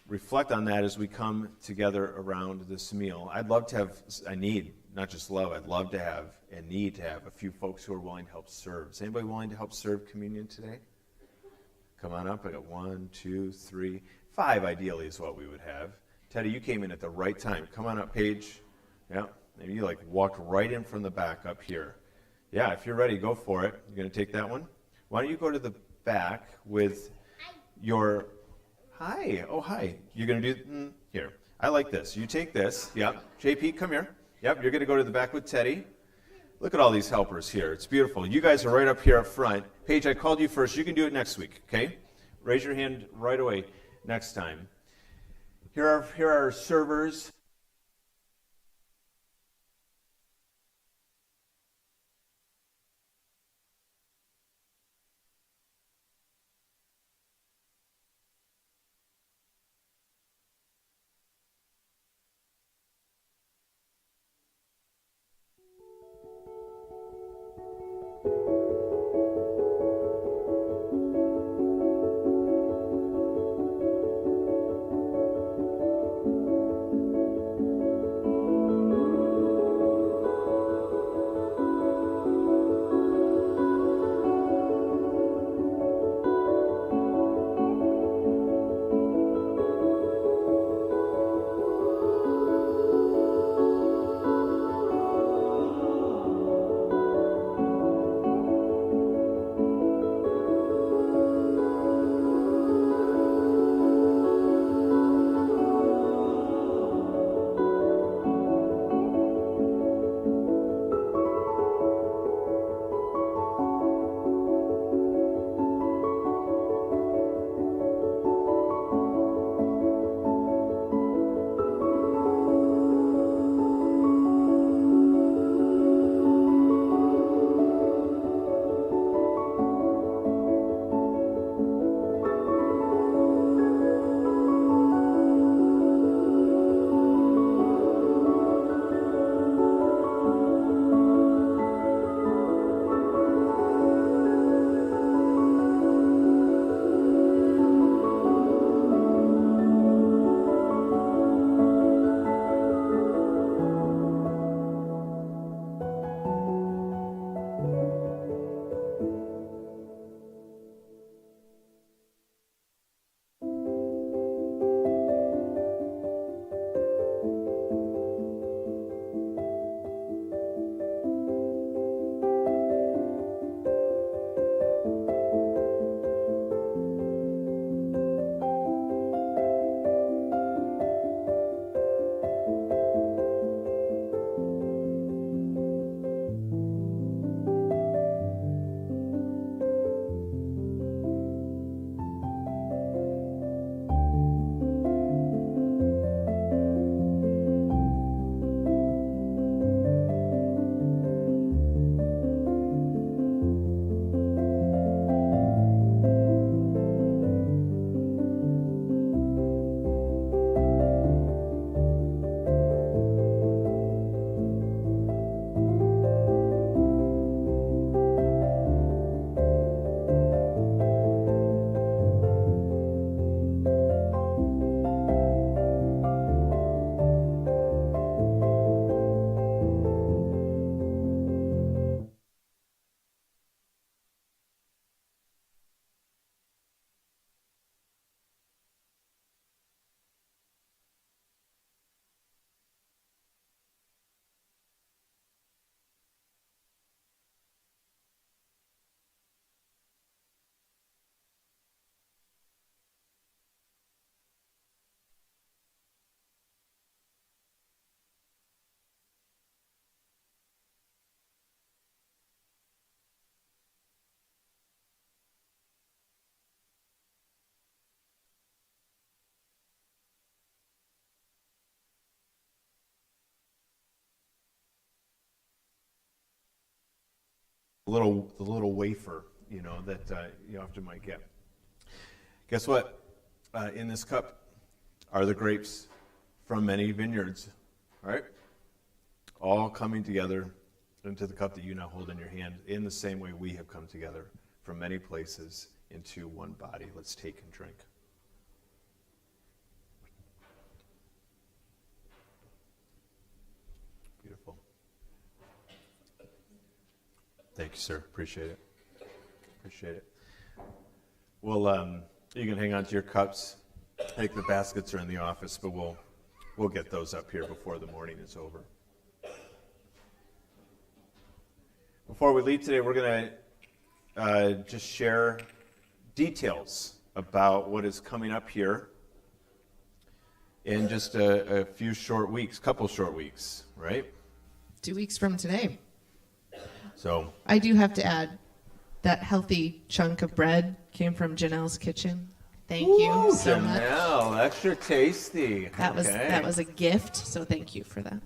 reflect on that as we come together around this meal. I'd love to have, I need, not just love, I'd love to have and need to have a few folks who are willing to help serve. Is anybody willing to help serve communion today? Come on up. I got 1, 2, 3, 5 ideally is what we would have. Teddy, you came in at the right time. Come on up, Paige. Yeah, maybe you walked right in from the back up here. Yeah, if you're ready, go for it. You're going to take that one? Why don't you go to the back with your... Hi. Oh, hi. You're going to do... Here. I like this. You take this. Yep. JP, come here. Yep, you're going to go to the back with Teddy. Look at all these helpers here. It's beautiful. You guys are right up here up front. Paige, I called you first. You can do it next week, okay? Raise your hand right away next time. Here are our servers. little wafer, that you often might get. Guess what? In this cup are the grapes from many vineyards, right? All coming together into the cup that you now hold in your hand in the same way we have come together from many places into one body. Let's take and drink. Beautiful. Thank you, sir. Appreciate it. Appreciate it. Well, you can hang on to your cups. I think the baskets are in the office, but we'll get those up here before the morning is over. Before we leave today, we're going to just share details about what is coming up here in just a few short weeks, couple short weeks, right? 2 weeks from today. So I do have to add that healthy chunk of bread came from Janelle's kitchen. Thank you so much. Janelle, extra tasty. That Okay. was a gift, so thank you for that.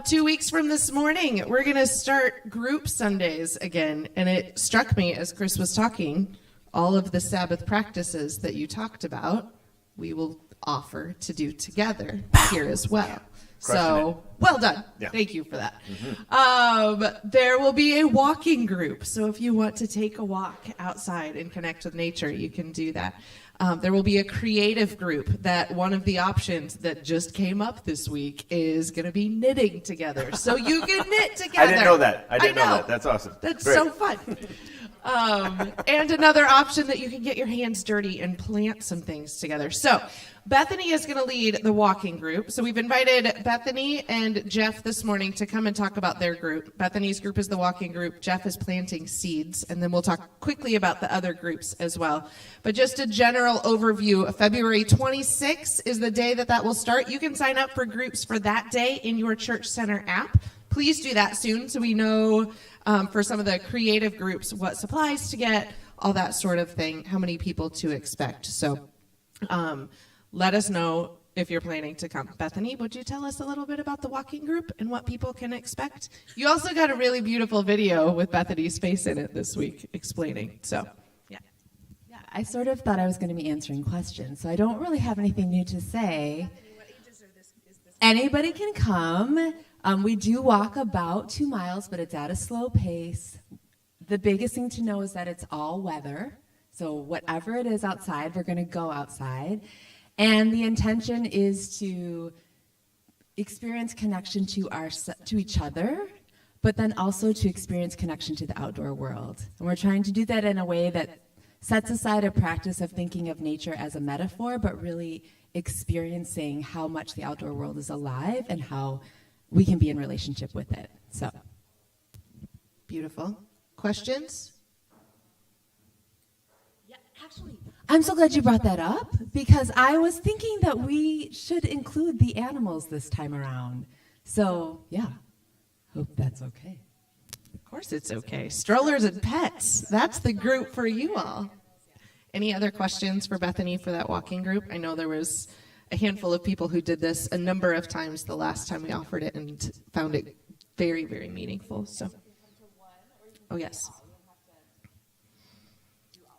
2 weeks from this morning, we're going to start group Sundays again. And it struck me as Chris was talking, all of the Sabbath practices that you talked about, we will offer to do together here as well. So, well done. Yeah. Thank you for that. There will be a walking group. So if you want to take a walk outside and connect with nature, you can do that. There will be a creative group that one of the options that just came up this week is going to be knitting together. So you can knit together. I didn't know that. I didn't know know that. That's awesome. That's Great. so fun. And another option that you can get your hands dirty and plant some things together. So Bethany is going to lead the walking group. So we've invited Bethany and Jeff this morning to come and talk about their group. Bethany's group is the walking group. Jeff is planting seeds. And then we'll talk quickly about the other groups as well. But just a general overview, February 26th is the day that will start. You can sign up for groups for that day in your Church Center app. Please do that soon so we know for some of the creative groups what supplies to get, all that sort of thing, how many people to expect. So let us know if you're planning to come. Bethany, would you tell us a little bit about the walking group and what people can expect? You also got a really beautiful video with Bethany's face in it this week explaining. So, yeah. Yeah, I sort of thought I was going to be answering questions, so I don't really have anything new to say. Anybody can come. We do walk about 2 miles, but it's at a slow pace. The biggest thing to know is that it's all weather. So whatever it is outside, we're going to go outside. And the intention is to experience connection to each other, but then also to experience connection to the outdoor world. And we're trying to do that in a way that sets aside a practice of thinking of nature as a metaphor, but really experiencing how much the outdoor world is alive and how we can be in relationship with it. So, Beautiful. Questions? yeah, actually, I'm so glad you brought that up because I was thinking that we should include the animals this time around. So, yeah, hope that's okay. Of course it's okay. Strollers and pets. That's the group for you all. Any other questions for Bethany for that walking group? I know there was a handful of people who did this a number of times the last time we offered it and found it very, very meaningful. So, oh yes.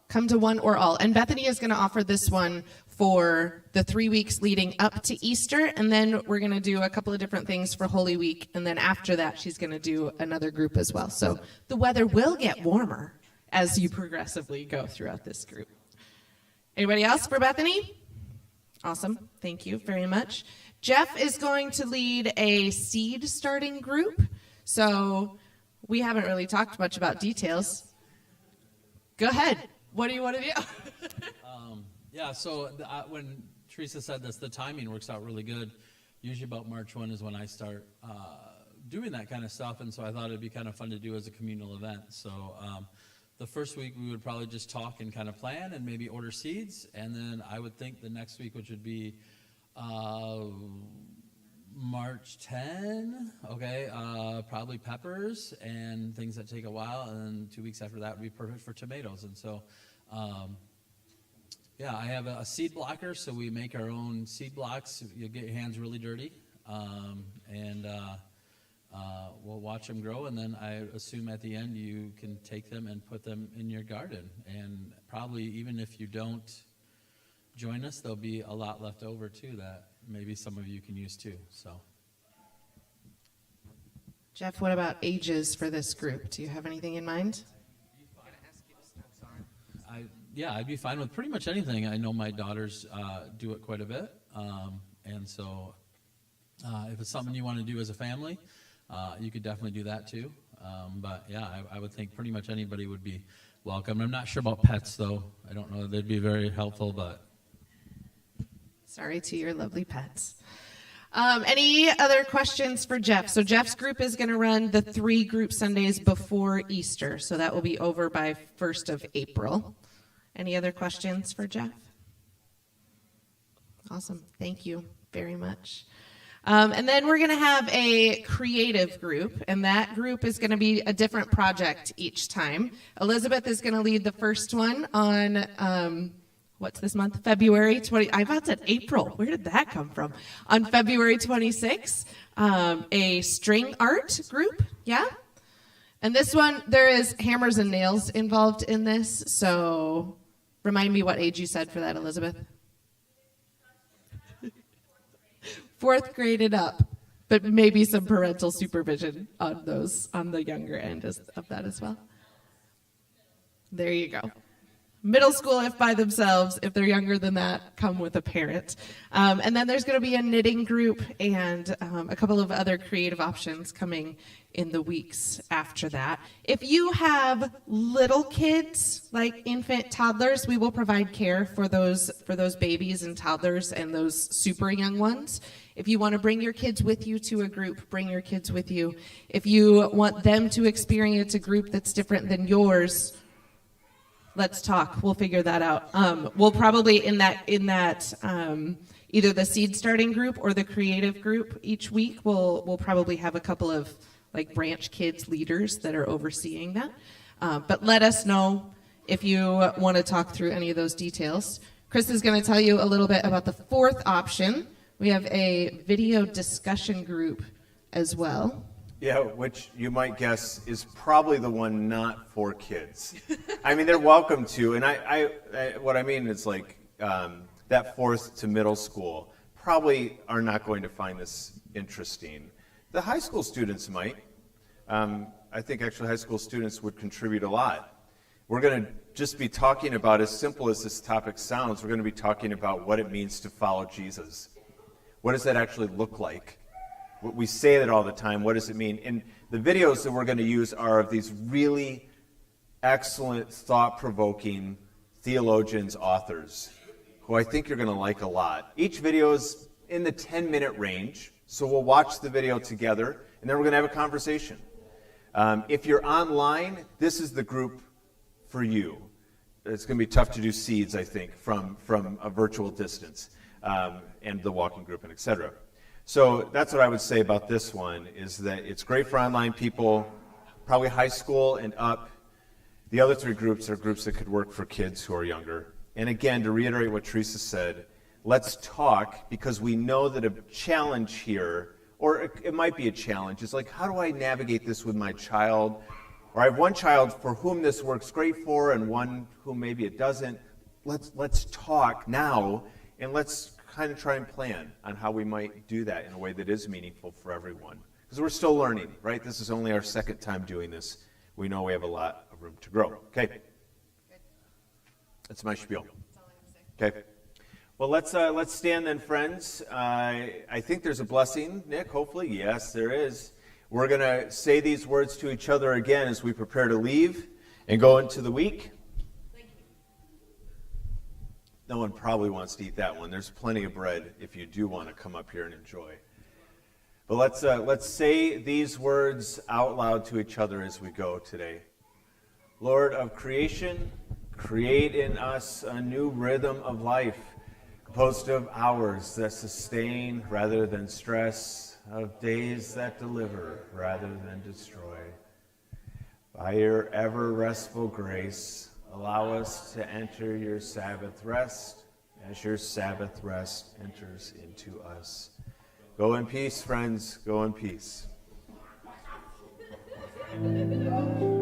Come to one or all. And Bethany is going to offer this one for the 3 weeks leading up to Easter. And then we're going to do a couple of different things for Holy Week. And then after that, she's going to do another group as well. So the weather will get warmer as you progressively go throughout this group. Anybody else for Bethany? Awesome. Thank you very much. Jeff is going to lead a seed starting group. So we haven't really talked much about details. Go ahead. What do you want to do? Yeah, so when Teresa said this, the timing works out really good. Usually about March 1 is when I start doing that kind of stuff, and so I thought it'd be kind of fun to do as a communal event. So the first week we would probably just talk and kind of plan and maybe order seeds, and then I would think the next week, which would be March 10, okay, probably peppers and things that take a while, and then 2 weeks after that would be perfect for tomatoes. And so, yeah, I have a seed blocker, so we make our own seed blocks. You get your hands really dirty, and we'll watch them grow, and then I assume at the end you can take them and put them in your garden. And probably even if you don't join us, there'll be a lot left over too that maybe some of you can use too. So, Jeff, what about ages for this group? Do you have anything in mind? I'd be fine with pretty much anything. I know my daughters do it quite a bit, and so if it's something you want to do as a family, you could definitely do that too. But yeah, I would think pretty much anybody would be welcome. I'm not sure about pets though. I don't know that they'd be very helpful, but. Sorry to your lovely pets. Any other questions for Jeff? So Jeff's group is going to run the 3 group Sundays before Easter. So that will be over by 1st of April. Any other questions for Jeff? Awesome. Thank you very much. And then we're going to have a creative group, and that group is going to be a different project each time. Elizabeth is going to lead the first one on, what's this month? February 20. I thought it said April. Where did that come from? On February 26th, a string art group. Yeah. And this one, there is hammers and nails involved in this. So remind me what age you said for that, Elizabeth. 4th grade and up, but maybe some parental supervision on those, on the younger end of that as well. There you go. Middle school, if by themselves. If they're younger than that, come with a parent. And then there's going to be a knitting group and a couple of other creative options coming in the weeks after that. If you have little kids, like infant toddlers, we will provide care for those babies and toddlers and those super young ones. If you want to bring your kids with you to a group, bring your kids with you. If you want them to experience a group that's different than yours, let's talk. We'll figure that out. We'll probably in that either the seed starting group or the creative group each week, we'll probably have a couple of like branch kids leaders that are overseeing that. But let us know if you want to talk through any of those details. Chris is going to tell you a little bit about the 4th option. We have a video discussion group as well. Yeah, which you might guess is probably the one not for kids. I mean, they're welcome to, and I what I mean is like that 4th to middle school probably are not going to find this interesting. The high school students might. I think actually high school students would contribute a lot. We're going to just be talking about, as simple as this topic sounds, we're going to be talking about what it means to follow Jesus. What does that actually look like? We say that all the time. What does it mean? And the videos that we're going to use are of these really excellent, thought-provoking theologians, authors, who I think you're going to like a lot. Each video is in the 10-minute range, so we'll watch the video together, and then we're going to have a conversation. If you're online, this is the group for you. It's going to be tough to do seeds, I think, from a virtual distance, and the walking group, and et cetera. So that's what I would say about this one, is that it's great for online people, probably high school and up. The other 3 groups are groups that could work for kids who are younger. And again, to reiterate what Teresa said, let's talk, because we know that a challenge here, or it might be a challenge, is like, how do I navigate this with my child? Or I have one child for whom this works great for, and one whom maybe it doesn't. Let's talk now, and let's kind of try and plan on how we might do that in a way that is meaningful for everyone. Because we're still learning, right? This is only our 2nd time doing this. We know we have a lot of room to grow. Okay? That's my spiel. Okay. Well, let's stand then, friends. I think there's a blessing, Nick, hopefully. Yes, there is. We're going to say these words to each other again as we prepare to leave and go into the week. No one probably wants to eat that one. There's plenty of bread if you do want to come up here and enjoy. But let's say these words out loud to each other as we go today. Lord of creation, create in us a new rhythm of life, composed of hours that sustain rather than stress, of days that deliver rather than destroy. By your ever restful grace, allow us to enter your Sabbath rest as your Sabbath rest enters into us. Go in peace, friends. Go in peace. Amen.